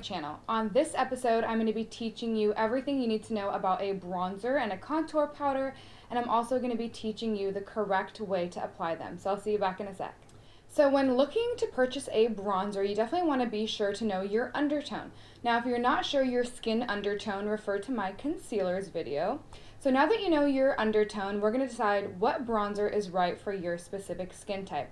channel. On this episode, I'm going to be teaching you everything you need to know about a bronzer and a contour powder, and I'm also going to be teaching you the correct way to apply them. So I'll see you back in a sec. So when looking to purchase a bronzer, you definitely want to be sure to know your undertone. Now, if you're not sure your skin undertone, refer to my concealers video. So now that you know your undertone, we're going to decide what bronzer is right for your specific skin type.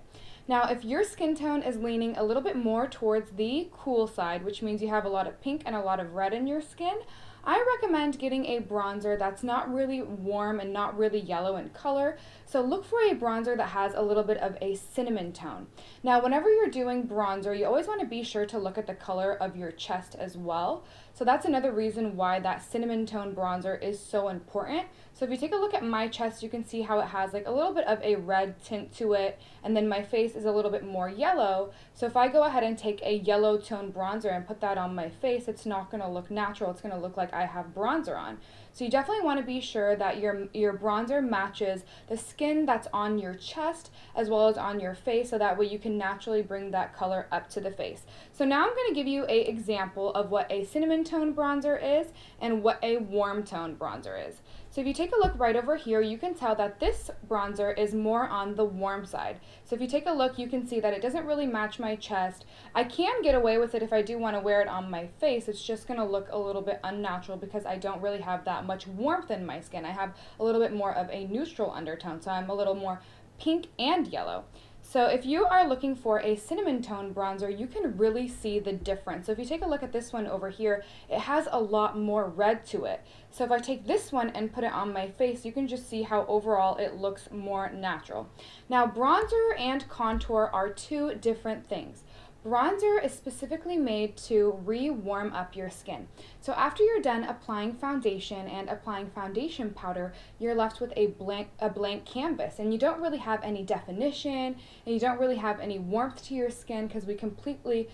Now, if your skin tone is leaning a little bit more towards the cool side, which means you have a lot of pink and a lot of red in your skin, I recommend getting a bronzer that's not really warm and not really yellow in color. So look for a bronzer that has a little bit of a cinnamon tone. Now, whenever you're doing bronzer, you always want to be sure to look at the color of your chest as well. So that's another reason why that cinnamon tone bronzer is so important. So if you take a look at my chest, you can see how it has like a little bit of a red tint to it, and then my face is a little bit more yellow. So if I go ahead and take a yellow tone bronzer and put that on my face, it's not going to look natural. It's going to look like I have bronzer on. So you definitely want to be sure that your bronzer matches the skin that's on your chest as well as on your face, so that way you can naturally bring that color up to the face. So now I'm going to give you an example of what a cinnamon tone bronzer is and what a warm tone bronzer is. So if you take a look right over here, you can tell that this bronzer is more on the warm side. So if you take a look, you can see that it doesn't really match my chest. I can get away with it if I do want to wear it on my face. It's just going to look a little bit unnatural because I don't really have that much warmth in my skin. I have a little bit more of a neutral undertone, so I'm a little more pink and yellow. So if you are looking for a cinnamon tone bronzer, you can really see the difference. So if you take a look at this one over here, it has a lot more red to it. So if I take this one and put it on my face, you can just see how overall it looks more natural. Now, bronzer and contour are two different things. Bronzer is specifically made to re-warm up your skin. So after you're done applying foundation and applying foundation powder, you're left with a blank canvas, and you don't really have any definition, and you don't really have any warmth to your skin because we completely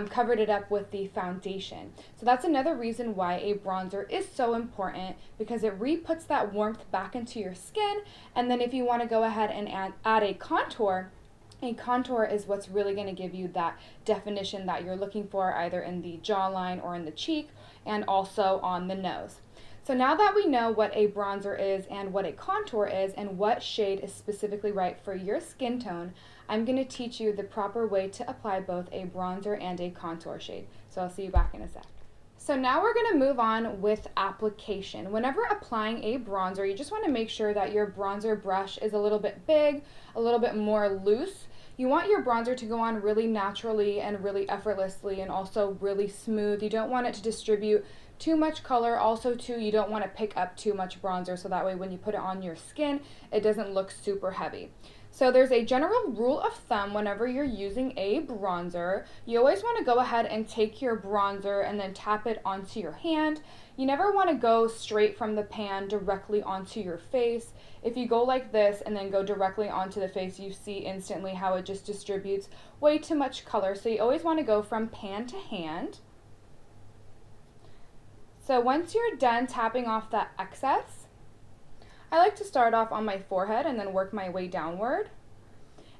covered it up with the foundation. So that's another reason why a bronzer is so important, because it re-puts that warmth back into your skin. And then if you want to go ahead and add a contour is what's really going to give you that definition that you're looking for, either in the jawline or in the cheek, and also on the nose. So now that we know what a bronzer is and what a contour is and what shade is specifically right for your skin tone, I'm going to teach you the proper way to apply both a bronzer and a contour shade. So I'll see you back in a sec. So now we're going to move on with application. Whenever applying a bronzer, you just want to make sure that your bronzer brush is a little bit big, a little bit more loose. You want your bronzer to go on really naturally and really effortlessly, and also really smooth. You don't want it to distribute too much color. Also too, you don't want to pick up too much bronzer, so that way when you put it on your skin, it doesn't look super heavy. So there's a general rule of thumb whenever you're using a bronzer. You always want to go ahead and take your bronzer and then tap it onto your hand. You never want to go straight from the pan directly onto your face. If you go like this and then go directly onto the face, you see instantly how it just distributes way too much color. So you always want to go from pan to hand. So once you're done tapping off that excess, I like to start off on my forehead and then work my way downward.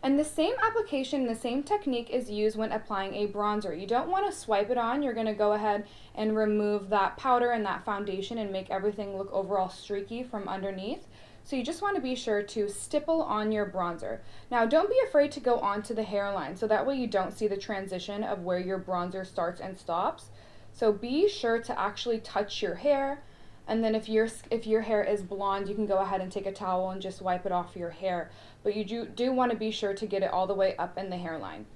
And the same application, the same technique is used when applying a bronzer. You don't want to swipe it on. You're going to go ahead and remove that powder and that foundation and make everything look overall streaky from underneath. So you just want to be sure to stipple on your bronzer. Now, don't be afraid to go onto the hairline, so that way you don't see the transition of where your bronzer starts and stops. So be sure to actually touch your hair. And then if your hair is blonde, you can go ahead and take a towel and just wipe it off your hair. But you do want to be sure to get it all the way up in the hairline.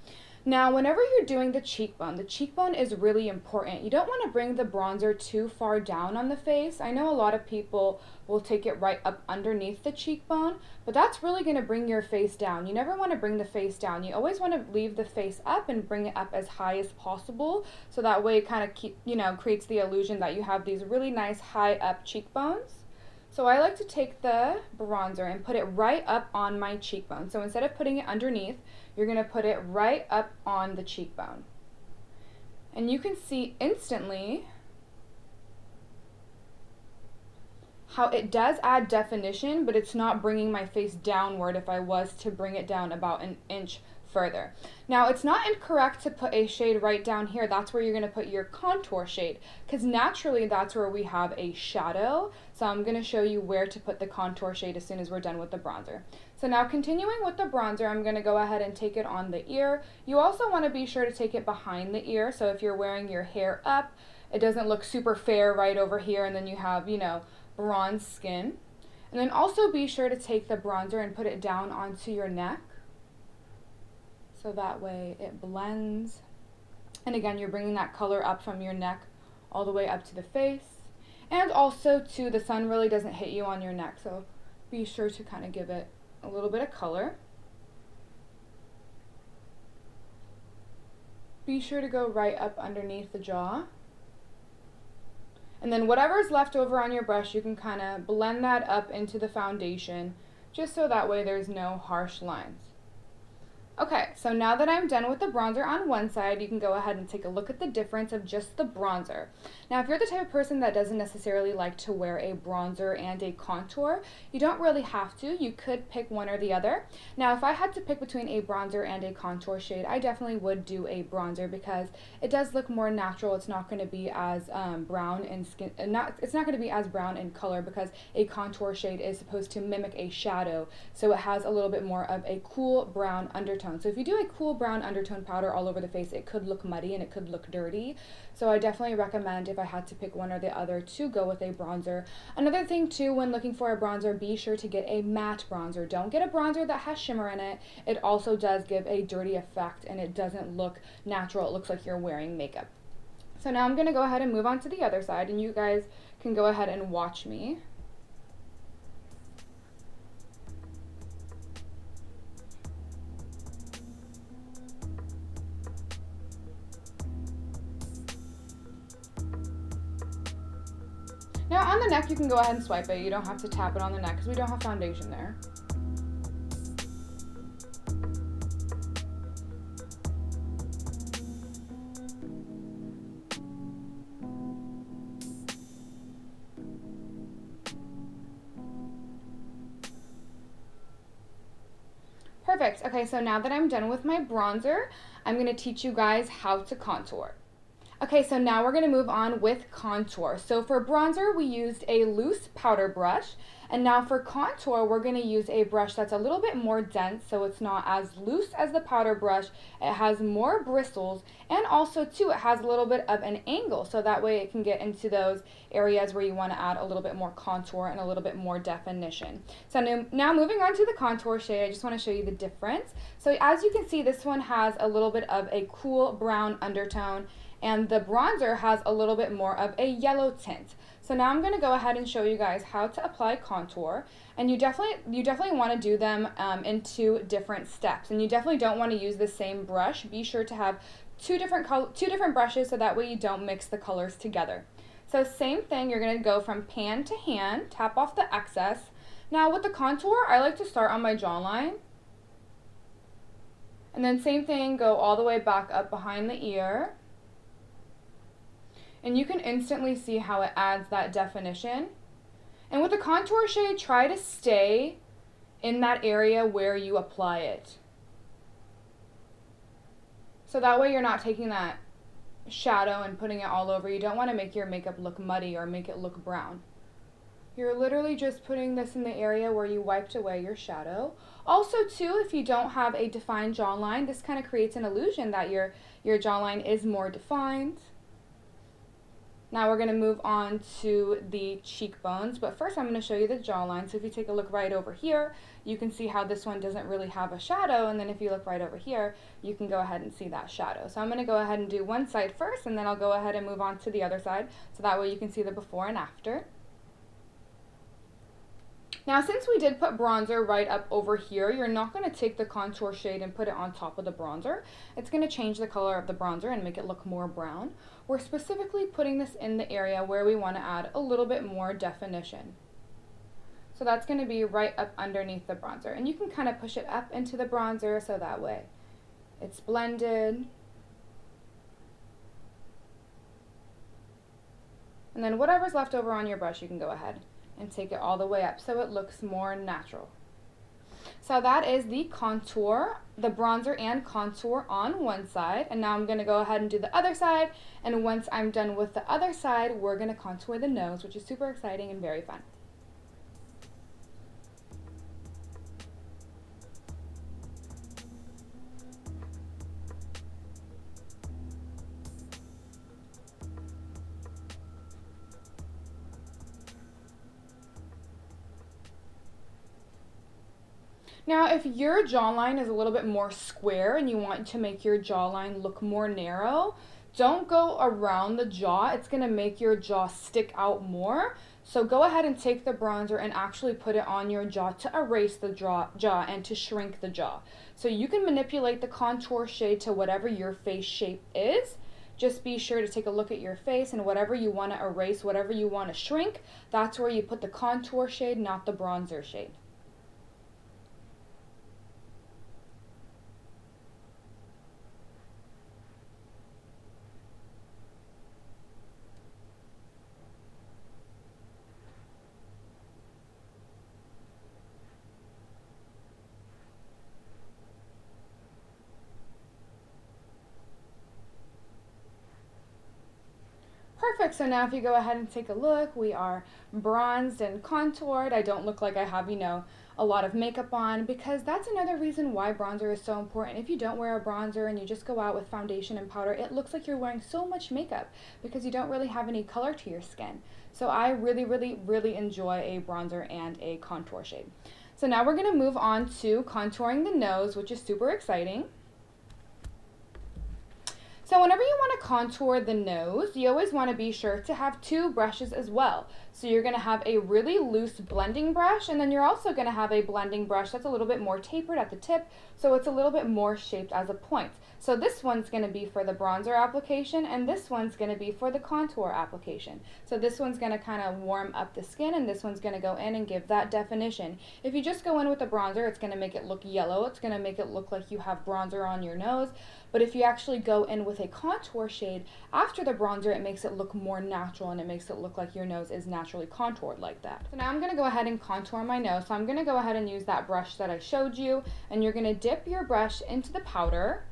Now, whenever you're doing the cheekbone is really important. You don't want to bring the bronzer too far down on the face. I know a lot of people will take it right up underneath the cheekbone, but that's really going to bring your face down. You never want to bring the face down. You always want to leave the face up and bring it up as high as possible, so that way it kind of creates the illusion that you have these really nice high up cheekbones. So I like to take the bronzer and put it right up on my cheekbone. So instead of putting it underneath, you're going to put it right up on the cheekbone. And you can see instantly how it does add definition, but it's not bringing my face downward if I was to bring it down about an inch further. Now, it's not incorrect to put a shade right down here. That's where you're going to put your contour shade, because naturally that's where we have a shadow. So I'm going to show you where to put the contour shade as soon as we're done with the bronzer. So now, continuing with the bronzer, I'm going to go ahead and take it on the ear. You also want to be sure to take it behind the ear, so if you're wearing your hair up, it doesn't look super fair right over here, and then you have, you know, bronze skin. And then also be sure to take the bronzer and put it down onto your neck, so that way it blends. And again, you're bringing that color up from your neck all the way up to the face. And also too, the sun really doesn't hit you on your neck, so be sure to kind of give it a little bit of color. Be sure to go right up underneath the jaw. And then whatever's left over on your brush, you can kind of blend that up into the foundation, just so that way there's no harsh lines. Okay, so now that I'm done with the bronzer on one side, you can go ahead and take a look at the difference of just the bronzer. Now, if you're the type of person that doesn't necessarily like to wear a bronzer and a contour, you don't really have to. You could pick one or the other. Now, if I had to pick between a bronzer and a contour shade, I definitely would do a bronzer because it does look more natural. It's not going to be as brown in skin. It's not going to be as brown in color because a contour shade is supposed to mimic a shadow, so it has a little bit more of a cool brown undertone. So if you do a cool brown undertone powder all over the face, it could look muddy and it could look dirty. So I definitely recommend, if I had to pick one or the other, to go with a bronzer. Another thing too, when looking for a bronzer, be sure to get a matte bronzer. Don't get a bronzer that has shimmer in it. It also does give a dirty effect and it doesn't look natural. It looks like you're wearing makeup. So now I'm going to go ahead and move on to the other side, and you guys can go ahead and watch me. Now on the neck, you can go ahead and swipe it. You don't have to tap it on the neck because we don't have foundation there. Perfect. Okay, so now that I'm done with my bronzer, I'm going to teach you guys how to contour. Okay, so now we're going to move on with contour. So for bronzer, we used a loose powder brush, and now for contour, we're going to use a brush that's a little bit more dense, so it's not as loose as the powder brush. It has more bristles, and also too, it has a little bit of an angle, so that way it can get into those areas where you want to add a little bit more contour and a little bit more definition. So now moving on to the contour shade, I just want to show you the difference. So as you can see, this one has a little bit of a cool brown undertone, and the bronzer has a little bit more of a yellow tint. So now I'm going to go ahead and show you guys how to apply contour, and you definitely want to do them in two different steps, and you definitely don't want to use the same brush. Be sure to have two different brushes so that way you don't mix the colors together. So same thing, you're going to go from pan to hand, tap off the excess. Now with the contour, I like to start on my jawline, and then same thing, go all the way back up behind the ear. And you can instantly see how it adds that definition. And with the contour shade, try to stay in that area where you apply it. So that way you're not taking that shadow and putting it all over. You don't want to make your makeup look muddy or make it look brown. You're literally just putting this in the area where you wiped away your shadow. Also too, if you don't have a defined jawline, this kind of creates an illusion that your jawline is more defined. Now we're going to move on to the cheekbones, but first I'm going to show you the jawline. So if you take a look right over here, you can see how this one doesn't really have a shadow, and then if you look right over here, you can go ahead and see that shadow. So I'm going to go ahead and do one side first, and then I'll go ahead and move on to the other side, so that way you can see the before and after. Now since we did put bronzer right up over here, you're not going to take the contour shade and put it on top of the bronzer. It's going to change the color of the bronzer and make it look more brown. We're specifically putting this in the area where we want to add a little bit more definition. So that's going to be right up underneath the bronzer. And you can kind of push it up into the bronzer so that way it's blended. And then whatever's left over on your brush, you can go ahead and take it all the way up so it looks more natural. So that is the contour, the bronzer and contour on one side, and now I'm going to go ahead and do the other side, and once I'm done with the other side, we're going to contour the nose, which is super exciting and very fun. Now, if your jawline is a little bit more square and you want to make your jawline look more narrow, don't go around the jaw. It's going to make your jaw stick out more. So go ahead and take the bronzer and actually put it on your jaw to erase the jaw and to shrink the jaw. So you can manipulate the contour shade to whatever your face shape is. Just be sure to take a look at your face, and whatever you want to erase, whatever you want to shrink, that's where you put the contour shade, not the bronzer shade. Perfect, so now if you go ahead and take a look, we are bronzed and contoured. I don't look like I have, a lot of makeup on, because that's another reason why bronzer is so important. If you don't wear a bronzer and you just go out with foundation and powder, it looks like you're wearing so much makeup because you don't really have any color to your skin. So I really, really, really enjoy a bronzer and a contour shade. So now we're gonna move on to contouring the nose, which is super exciting. So whenever you want to contour the nose, you always want to be sure to have two brushes as well. So you're going to have a really loose blending brush, and then you're also going to have a blending brush that's a little bit more tapered at the tip, so it's a little bit more shaped as a point. So this one's going to be for the bronzer application, and this one's going to be for the contour application. So this one's going to kind of warm up the skin, and this one's going to go in and give that definition. If you just go in with the bronzer, it's going to make it look yellow. It's going to make it look like you have bronzer on your nose. But if you actually go in with a contour shade after the bronzer, it makes it look more natural, and it makes it look like your nose is naturally contoured like that. So now I'm going to go ahead and contour my nose. So I'm going to go ahead and use that brush that I showed you, and you're going to dip your brush into the powder.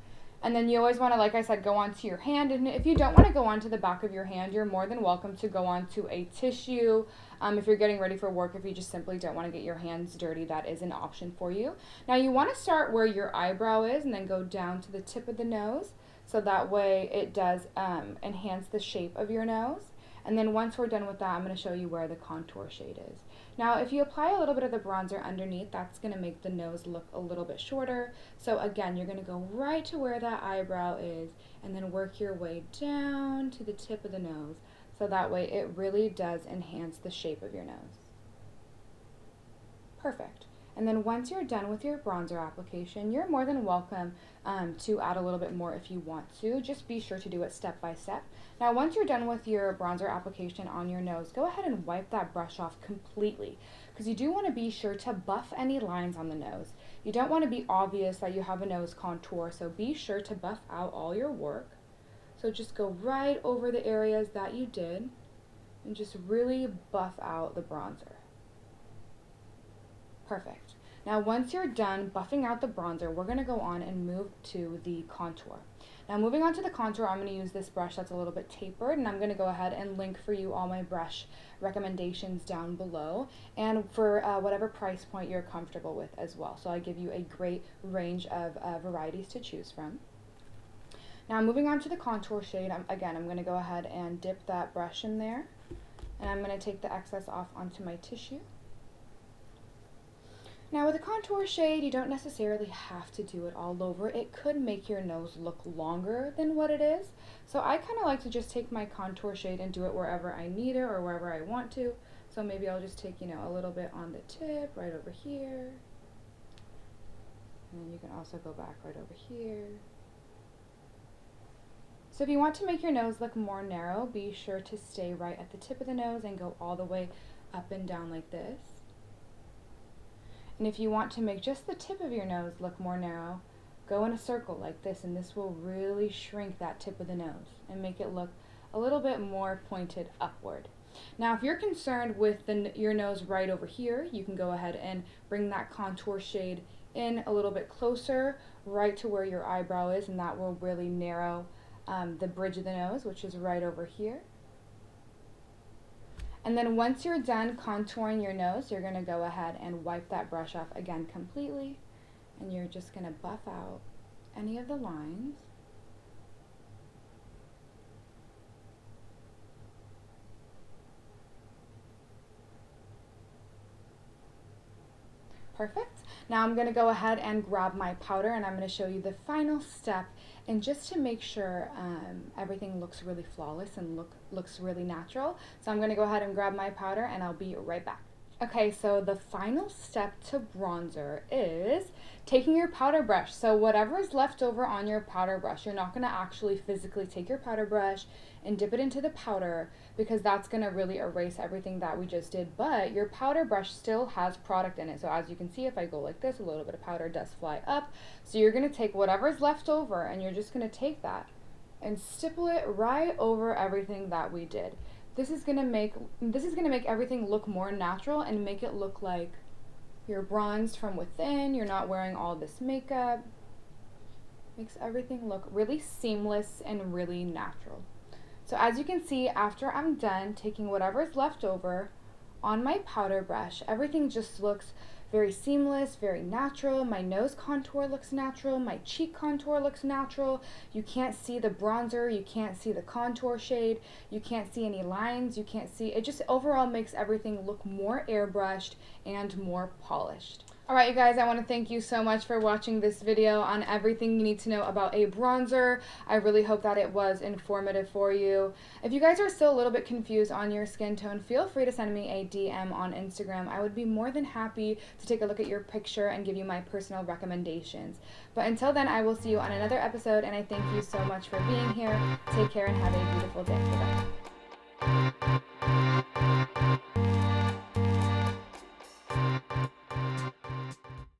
And then you always want to, like I said, go onto your hand. And if you don't want to go onto the back of your hand, you're more than welcome to go onto a tissue. If you're getting ready for work, if you just simply don't want to get your hands dirty, that is an option for you. Now you want to start where your eyebrow is and then go down to the tip of the nose. So that way it does enhance the shape of your nose. And then once we're done with that, I'm going to show you where the contour shade is. Now, if you apply a little bit of the bronzer underneath, that's going to make the nose look a little bit shorter. So again, you're going to go right to where that eyebrow is and then work your way down to the tip of the nose. So that way it really does enhance the shape of your nose. Perfect. And then once you're done with your bronzer application, you're more than welcome to add a little bit more if you want to. Just be sure to do it step by step. Now, once you're done with your bronzer application on your nose, go ahead and wipe that brush off completely, because you do want to be sure to buff any lines on the nose. You don't want to be obvious that you have a nose contour, so be sure to buff out all your work. So just go right over the areas that you did and just really buff out the bronzer. Perfect. Now once you're done buffing out the bronzer, we're going to go on and move to the contour. Now moving on to the contour, I'm going to use this brush that's a little bit tapered, and I'm going to go ahead and link for you all my brush recommendations down below, and for whatever price point you're comfortable with as well. So I give you a great range of varieties to choose from. Now moving on to the contour shade, I'm going to go ahead and dip that brush in there, and I'm going to take the excess off onto my tissue. Now with a contour shade, you don't necessarily have to do it all over. It could make your nose look longer than what it is. So I kind of like to just take my contour shade and do it wherever I need it or wherever I want to. So maybe I'll just take, a little bit on the tip, right over here. And then you can also go back right over here. So if you want to make your nose look more narrow, be sure to stay right at the tip of the nose and go all the way up and down like this. And if you want to make just the tip of your nose look more narrow, go in a circle like this, and this will really shrink that tip of the nose and make it look a little bit more pointed upward. Now, if you're concerned with your nose right over here, you can go ahead and bring that contour shade in a little bit closer, right to where your eyebrow is, and that will really narrow the bridge of the nose, which is right over here. And then once you're done contouring your nose, you're going to go ahead and wipe that brush off again completely, and you're just going to buff out any of the lines. Perfect. Now I'm going to go ahead and grab my powder, and I'm going to show you the final step, and just to make sure everything looks really flawless and looks really natural. So I'm going to go ahead and grab my powder, and I'll be right back. Okay, so the final step to bronzer is taking your powder brush. So whatever is left over on your powder brush, you're not going to actually physically take your powder brush and dip it into the powder, because that's going to really erase everything that we just did. But your powder brush still has product in it. So as you can see, if I go like this, a little bit of powder does fly up. So you're going to take whatever is left over, and you're just going to take that and stipple it right over everything that we did. This is gonna make everything look more natural and make it look like you're bronzed from within. You're not wearing all this makeup. Makes everything look really seamless and really natural. So as you can see, after I'm done taking whatever's left over on my powder brush, everything just looks very seamless, very natural. My nose contour looks natural. My cheek contour looks natural. You can't see the bronzer. You can't see the contour shade. You can't see any lines. You can't see, it just overall makes everything look more airbrushed and more polished. Alright, you guys, I want to thank you so much for watching this video on everything you need to know about a bronzer. I really hope that it was informative for you. If you guys are still a little bit confused on your skin tone, feel free to send me a DM on Instagram. I would be more than happy to take a look at your picture and give you my personal recommendations. But until then, I will see you on another episode, and I thank you so much for being here. Take care and have a beautiful day. Bye-bye.